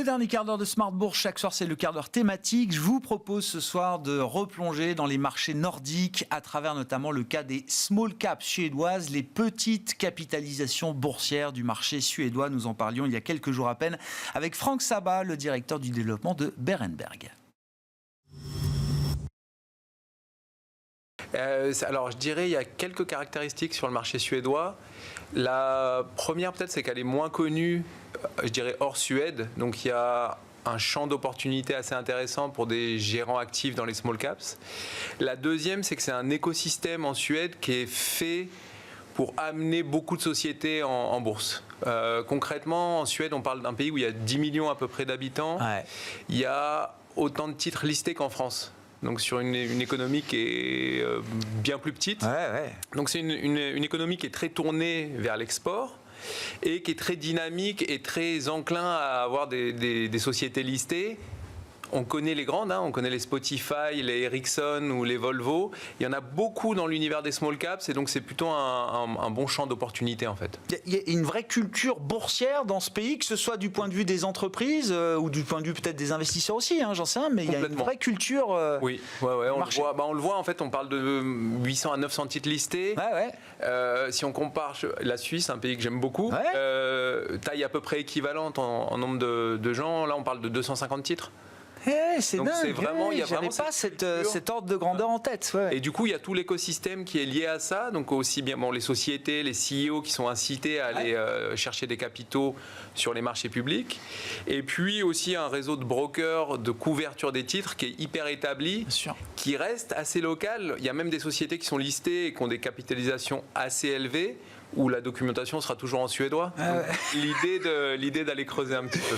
Le dernier quart d'heure de Smart Bourse, chaque soir c'est le quart d'heure thématique. Je vous propose ce soir de replonger dans les marchés nordiques à travers notamment le cas des small caps suédoises, les petites capitalisations boursières du marché suédois. Nous en parlions il y a quelques jours à peine avec Franck Sabat, le directeur du développement de Berenberg. Alors je dirais il y a quelques caractéristiques sur le marché suédois. La première peut-être c'est qu'elle est moins connue, je dirais hors Suède, donc il y a un champ d'opportunités assez intéressant pour des gérants actifs dans les small caps. La deuxième c'est que c'est un écosystème en Suède qui est fait pour amener beaucoup de sociétés en bourse. Concrètement en Suède on parle d'un pays où il y a 10 millions à peu près d'habitants, ouais. Il y a autant de titres listés qu'en France. Donc sur une économie qui est bien plus petite. Ouais. Donc c'est une économie qui est très tournée vers l'export et qui est très dynamique et très enclin à avoir des sociétés listées. On connaît les grandes, on connaît les Spotify, les Ericsson ou les Volvo. Il y en a beaucoup dans l'univers des small caps et donc c'est plutôt un bon champ d'opportunités en fait. Il y a une vraie culture boursière dans ce pays, que ce soit du point de vue des entreprises ou du point de vue peut-être des investisseurs aussi, j'en sais rien, mais il y a une vraie culture. Oui, on le voit en fait, on parle de 800 à 900 titres listés. Si on compare la Suisse, un pays que j'aime beaucoup, taille à peu près équivalente en nombre de gens, là on parle de 250 titres. C'est dingue, il n'y avait pas cet ordre de grandeur en tête. Ouais. Et du coup, il y a tout l'écosystème qui est lié à ça. Donc aussi bien les sociétés, les CEO qui sont incités à aller chercher des capitaux sur les marchés publics. Et puis aussi un réseau de brokers de couverture des titres qui est hyper établi, qui reste assez local. Il y a même des sociétés qui sont listées et qui ont des capitalisations assez élevées, où la documentation sera toujours en suédois. L'idée d'aller creuser un petit peu.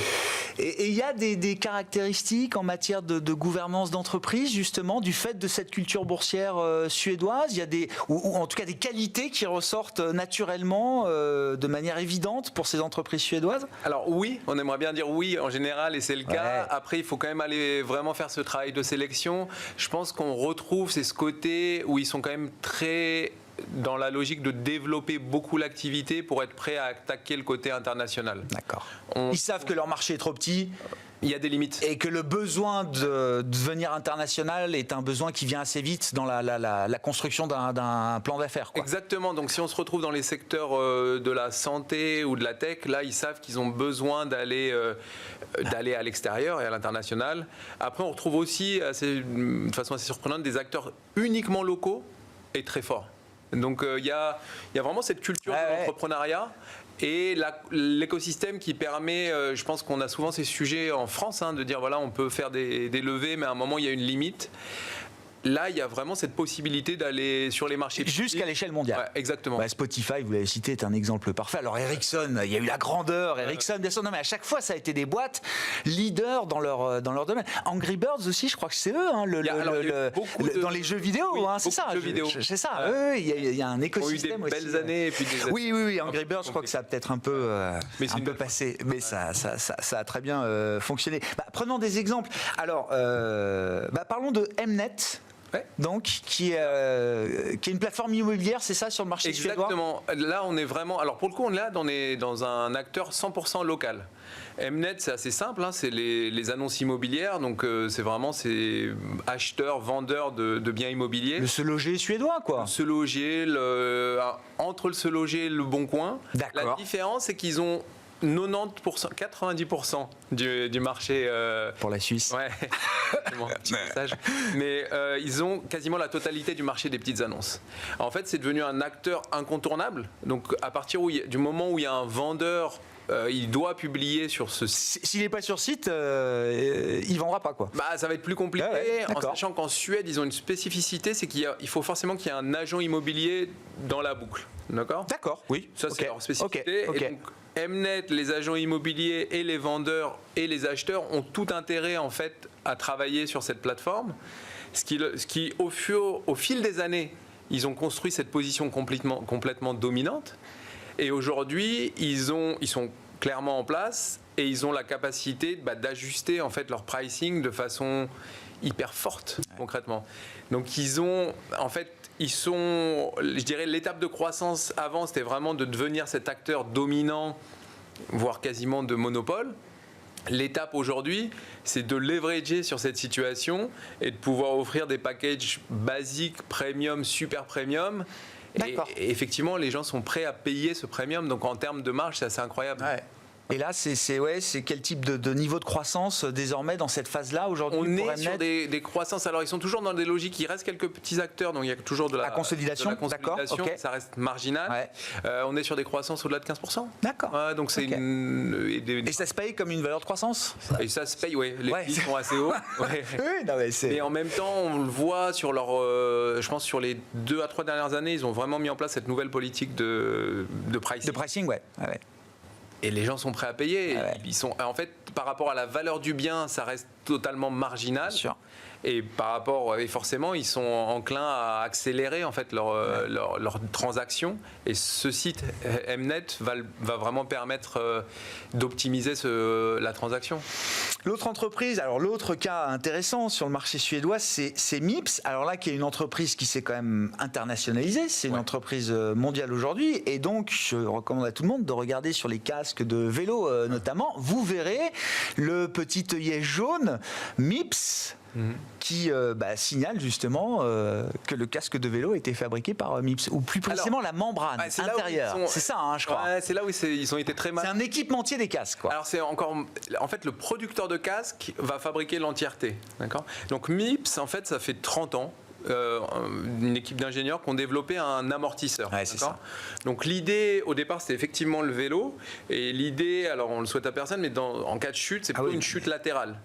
Et il y a des caractéristiques en matière de gouvernance d'entreprise, justement, du fait de cette culture boursière suédoise. Il y a ou en tout cas des qualités qui ressortent naturellement, de manière évidente pour ces entreprises suédoises. Alors oui, on aimerait bien dire oui en général, et c'est le cas. Après, il faut quand même aller vraiment faire ce travail de sélection. Je pense qu'on retrouve ce côté où ils sont quand même très dans la logique de développer beaucoup l'activité pour être prêt à attaquer le côté international. D'accord. Ils savent que leur marché est trop petit. Il y a des limites. Et que le besoin de devenir international est un besoin qui vient assez vite dans la construction d'un plan d'affaires. Exactement. Donc si on se retrouve dans les secteurs de la santé ou de la tech, là ils savent qu'ils ont besoin d'aller à l'extérieur et à l'international. Après on retrouve aussi, de façon assez surprenante, des acteurs uniquement locaux et très forts. Donc il y a vraiment cette culture de l'entrepreneuriat et l'écosystème qui permet, je pense qu'on a souvent ces sujets en France, de dire voilà on peut faire des levées mais à un moment il y a une limite. Là, il y a vraiment cette possibilité d'aller sur les marchés jusqu'à l'échelle mondiale. Ouais, exactement. Spotify, vous l'avez cité, est un exemple parfait. Alors Ericsson, il y a eu la grandeur. Ericsson, bien sûr, non, mais à chaque fois, ça a été des boîtes leaders dans leur domaine. Angry Birds aussi, je crois que c'est eux, dans les jeux vidéo, c'est ça. C'est ça. Il y a un écosystème aussi. Ils ont eu des belles années et puis des années. Oui. Angry Birds, je crois que ça a peut-être un peu passé, mais ça a très bien fonctionné. Prenons des exemples. Alors, parlons de Mnet. Donc, qui est une plateforme immobilière, c'est ça, sur le marché suédois ? Exactement. Là, on est vraiment... Alors, pour le coup, on est dans un acteur 100% local. Mnet, c'est assez simple, c'est les annonces immobilières. Donc, c'est acheteurs, vendeurs de biens immobiliers. Le Se Loger suédois, quoi. Se Loger, entre le Se Loger et le Bon Coin. D'accord. La différence, c'est qu'ils ont 90% du marché. Pour la Suisse. Ouais, petit message. Mais ils ont quasiment la totalité du marché des petites annonces. En fait, c'est devenu un acteur incontournable. Donc, à partir du moment où il y a un vendeur, il doit publier sur ce site. S'il n'est pas sur site, il ne vendra pas, quoi. Ça va être plus compliqué, en sachant qu'en Suède, ils ont une spécificité, c'est qu'il faut forcément qu'il y ait un agent immobilier dans la boucle. D'accord, oui. Ça, c'est leur spécificité. Et donc, Mnet, les agents immobiliers et les vendeurs et les acheteurs ont tout intérêt, en fait, à travailler sur cette plateforme. Ce qui au fil des années, ils ont construit cette position complètement dominante. Et aujourd'hui, ils sont clairement en place et ils ont la capacité d'ajuster en fait leur pricing de façon hyper forte, concrètement. Donc je dirais, l'étape de croissance avant, c'était vraiment de devenir cet acteur dominant, voire quasiment de monopole. l'étape aujourd'hui, c'est de leverager sur cette situation et de pouvoir offrir des packages basiques, premium, super premium. Et effectivement, les gens sont prêts à payer ce premium. Donc en termes de marge, c'est assez incroyable. Ouais. Et là, c'est quel type de niveau de croissance désormais dans cette phase-là aujourd'hui? On est sur des croissances. Alors, ils sont toujours dans des logiques. Il reste quelques petits acteurs, donc il y a toujours de la consolidation. D'accord, okay. Ça reste marginal. Ouais. On est sur des croissances au-delà de 15%. D'accord. Donc c'est et ça se paye comme une valeur de croissance? Et ça se paye, oui. Les prix sont assez hauts. Ouais. Oui, non, mais en même temps, on le voit sur leur. Je pense sur les 2 à 3 dernières années, ils ont vraiment mis en place cette nouvelle politique de pricing. De pricing, ouais. Et les gens sont prêts à payer. Ils sont, en fait, par rapport à la valeur du bien, ça reste totalement marginal. Bien sûr. Et par rapport, et forcément, ils sont enclins à accélérer en fait leur transaction. Et ce site Mnet va vraiment permettre d'optimiser la transaction. L'autre entreprise, alors l'autre cas intéressant sur le marché suédois, c'est Mips. Alors là, qui est une entreprise qui s'est quand même internationalisée. C'est une entreprise mondiale aujourd'hui. Et donc, je recommande à tout le monde de regarder sur les casques de vélo notamment. Vous verrez le petit œillet jaune Mips. Qui signale justement que le casque de vélo a été fabriqué par Mips, ou plus précisément la membrane intérieure. C'est ça, je crois. C'est là où ils ont été très mal. C'est un équipementier des casques, quoi. Alors c'est encore, en fait, le producteur de casques va fabriquer l'entièreté, d'accord. Donc Mips, en fait, ça fait 30 ans. Une équipe d'ingénieurs qui ont développé un amortisseur. C'est ça. Donc l'idée au départ c'était effectivement le vélo, et l'idée, alors on le souhaite à personne, mais en cas de chute c'est plutôt une chute latérale.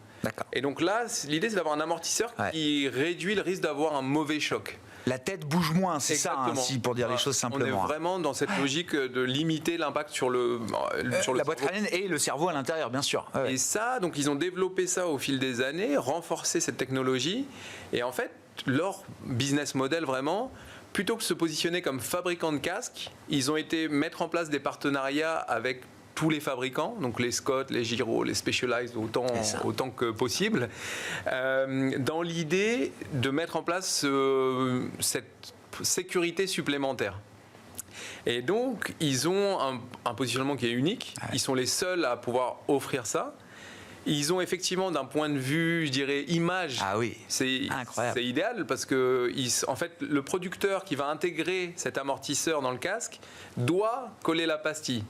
Et donc là l'idée c'est d'avoir un amortisseur qui réduit le risque d'avoir un mauvais choc. La tête bouge moins, c'est ça, pour dire les choses simplement. On est vraiment dans cette logique de limiter l'impact sur la boîte crânienne et le cerveau à l'intérieur, bien sûr. Et ça, donc ils ont développé ça au fil des années, renforcé cette technologie, et en fait leur business model vraiment, plutôt que de se positionner comme fabricant de casques, ils ont été mettre en place des partenariats avec tous les fabricants, donc les Scott, les Giro, les Specialized, autant que possible, dans l'idée de mettre en place cette sécurité supplémentaire. Et donc, ils ont un positionnement qui est unique. Ils sont les seuls à pouvoir offrir ça. Ils ont effectivement, d'un point de vue, je dirais, image, c'est idéal parce que en fait, le producteur qui va intégrer cet amortisseur dans le casque doit coller la pastille.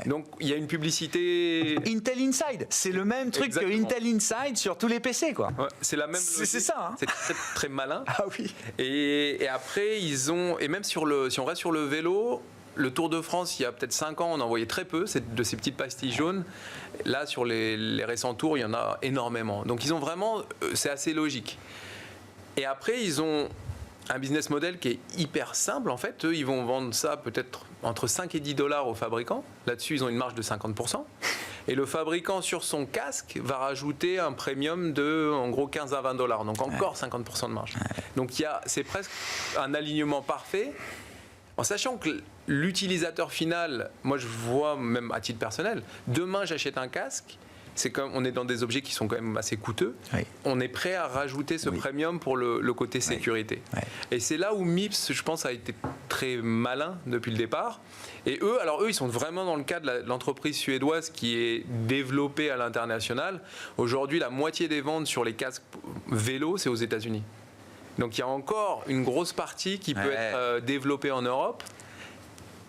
Donc il y a une publicité. Intel Inside, c'est le même truc que Intel Inside sur tous les PC, quoi. C'est la même. C'est ça. C'est très, très malin. Ah oui. Et après ils ont, et même si on reste sur le vélo, le Tour de France, il y a peut-être 5 ans, on en voyait très peu de ces petites pastilles jaunes. Là, sur les récents tours, il y en a énormément. Donc ils ont vraiment, c'est assez logique. Et après, ils ont un business model qui est hyper simple. En fait, eux, ils vont vendre ça peut-être entre 5 et 10 dollars aux fabricants. Là-dessus, ils ont une marge de 50%. Et le fabricant, sur son casque, va rajouter un premium de, en gros, 15 à 20 dollars. Donc encore 50% de marge. Donc c'est presque un alignement parfait. En sachant que l'utilisateur final, moi je vois même à titre personnel, demain j'achète un casque, c'est comme on est dans des objets qui sont quand même assez coûteux, on est prêt à rajouter ce premium pour le côté sécurité. Et c'est là où Mips, je pense, a été très malin depuis le départ. Et eux, ils sont vraiment dans le cas de l'entreprise suédoise qui est développée à l'international. Aujourd'hui, la moitié des ventes sur les casques vélo, c'est aux États-Unis. Donc il y a encore une grosse partie qui peut être développée en Europe.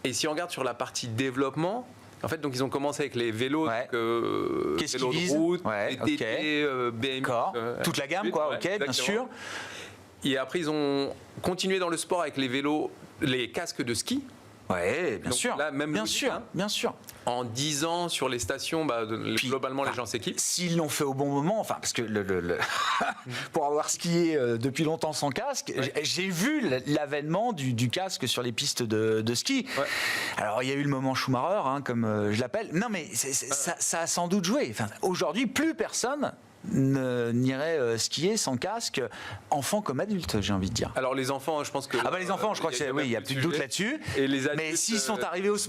Et si on regarde sur la partie développement, en fait, donc ils ont commencé avec les vélos, vélos de route, les TT, BMX, toute la gamme, bien sûr. Et après, ils ont continué dans le sport avec les vélos, les casques de ski. Oui, bien sûr. Là, même bien sûr. En 10 ans sur les stations, globalement les gens s'équipent. S'ils l'ont fait au bon moment, parce que pour avoir skié depuis longtemps sans casque, j'ai vu l'avènement du casque sur les pistes de ski. Alors il y a eu le moment Schumacher, comme je l'appelle. Non mais ça a sans doute joué. Aujourd'hui, plus personne n'irait skier sans casque, enfant comme adulte, j'ai envie de dire. Alors les enfants, je pense que les enfants, je crois il y a plus de doute là-dessus. Et les adultes, mais s'ils sont arrivés à ce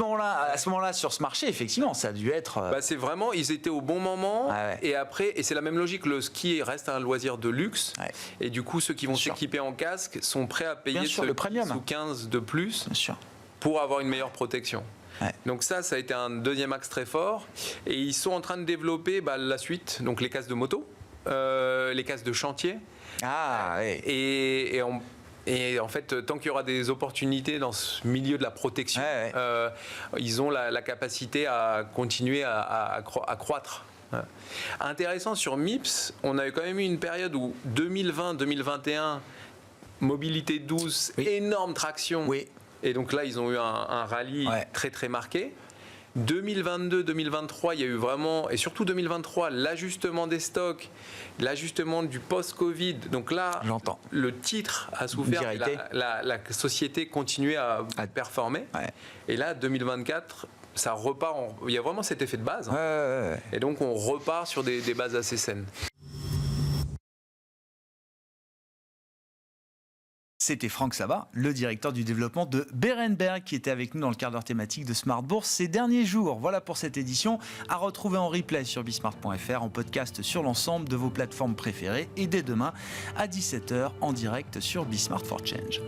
moment-là sur ce marché, effectivement, ça a dû être. C'est vraiment, ils étaient au bon moment. Et après, et c'est la même logique. Le ski reste un loisir de luxe. Et du coup, ceux qui vont s'équiper en casque sont prêts à payer le premium ou 15 de plus pour avoir une meilleure protection. Ouais. Donc ça a été un deuxième axe très fort. Et ils sont en train de développer la suite, donc les cases de moto, les cases de chantier. Ah, ouais. Et en fait, tant qu'il y aura des opportunités dans ce milieu de la protection, ils ont la capacité à continuer à croître. Intéressant sur MIPS, on a quand même eu une période où 2020-2021, mobilité douce, énorme traction. Oui. Et donc là, ils ont eu un rallye très très marqué. 2022-2023, il y a eu vraiment, et surtout 2023, l'ajustement des stocks, l'ajustement du post-Covid. Donc là, le titre a souffert, la société continuait à performer. Ouais. Et là, 2024, ça repart, il y a vraiment cet effet de base. Hein. Et donc on repart sur des bases assez saines. C'était Franck Sabat, le directeur du développement de Berenberg, qui était avec nous dans le quart d'heure thématique de Smart Bourse ces derniers jours. Voilà pour cette édition, à retrouver en replay sur bismart.fr, en podcast sur l'ensemble de vos plateformes préférées et dès demain à 17h en direct sur Bismart for Change.